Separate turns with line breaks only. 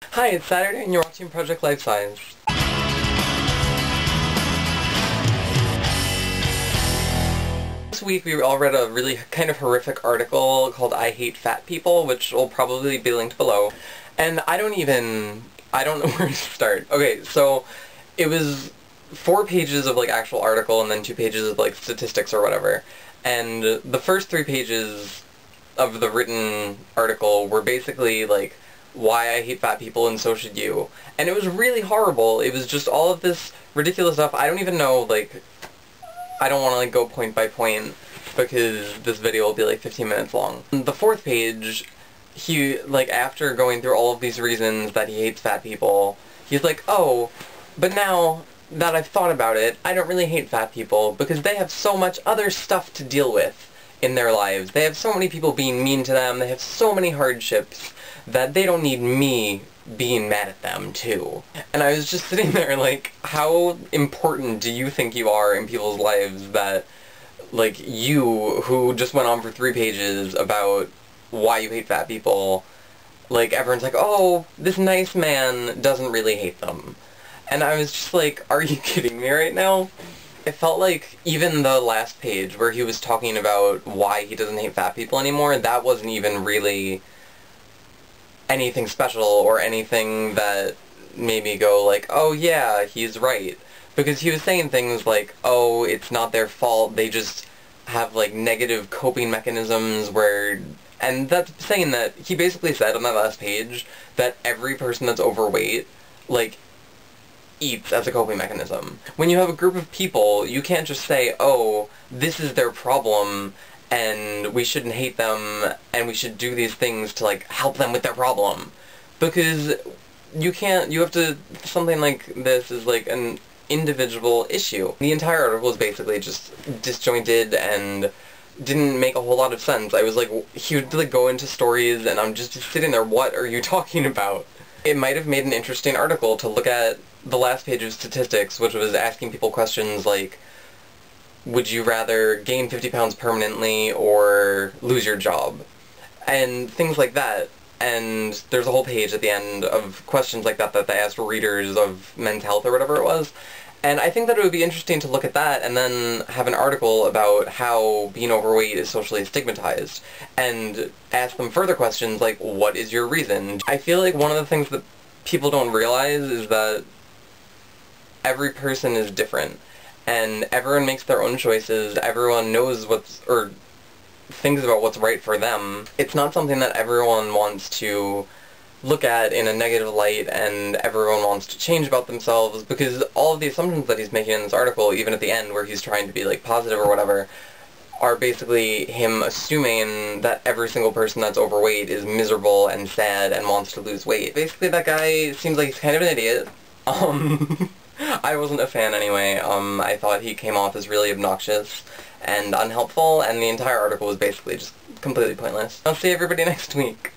Hi, it's Saturday and you're watching ProjectLifesize. This week we all read a really kind of horrific article called I Hate Fat People, which will probably be linked below. And I don't know where to start. Okay, so it was 4 pages of like actual article and then 2 pages of like statistics or whatever. And the first 3 pages of the written article were basically like why I hate fat people and so should you. And it was really horrible. It was just all of this ridiculous stuff. I don't even know, like, I don't want to like go point by point because this video will be like 15 minutes long. The 4th page, he, like, after going through all of these reasons that he hates fat people, he's like, oh, but now that I've thought about it, I don't really hate fat people because they have so much other stuff to deal with in their lives. They have so many people being mean to them, they have so many hardships that they don't need me being mad at them too. And I was just sitting there like, how important do you think you are in people's lives that, like, you, who just went on for 3 pages about why you hate fat people, like, everyone's like, oh, this nice man doesn't really hate them. And I was just like, are you kidding me right now? It felt like even the last page where he was talking about why he doesn't hate fat people anymore, that wasn't even really anything special or anything that made me go like, oh yeah, he's right. Because he was saying things like, oh, it's not their fault, they just have like negative coping mechanisms where... And that's saying that he basically said on that last page that every person that's overweight, like, eats as a coping mechanism. When you have a group of people, you can't just say, oh, this is their problem, and we shouldn't hate them, and we should do these things to, like, help them with their problem. Because you can't, you have to, something like this is, like, an individual issue. The entire article is basically just disjointed and didn't make a whole lot of sense. I was like, he would, like, go into stories, and I'm just sitting there, what are you talking about? It might have made an interesting article to look at the last page of statistics, which was asking people questions like, would you rather gain 50 pounds permanently or lose your job? And things like that. And there's a whole page at the end of questions like that that they asked readers of Men's Health or whatever it was. And I think that it would be interesting to look at that and then have an article about how being overweight is socially stigmatized. And ask them further questions like, what is your reason? I feel like one of the things that people don't realize is that every person is different. And everyone makes their own choices, everyone knows what's, or thinks about what's right for them. It's not something that everyone wants to look at in a negative light and everyone wants to change about themselves, because all of the assumptions that he's making in this article, even at the end where he's trying to be like positive or whatever, are basically him assuming that every single person that's overweight is miserable and sad and wants to lose weight. Basically that guy seems like he's kind of an idiot. I wasn't a fan anyway. I thought he came off as really obnoxious and unhelpful, and the entire article was basically just completely pointless. I'll see everybody next week.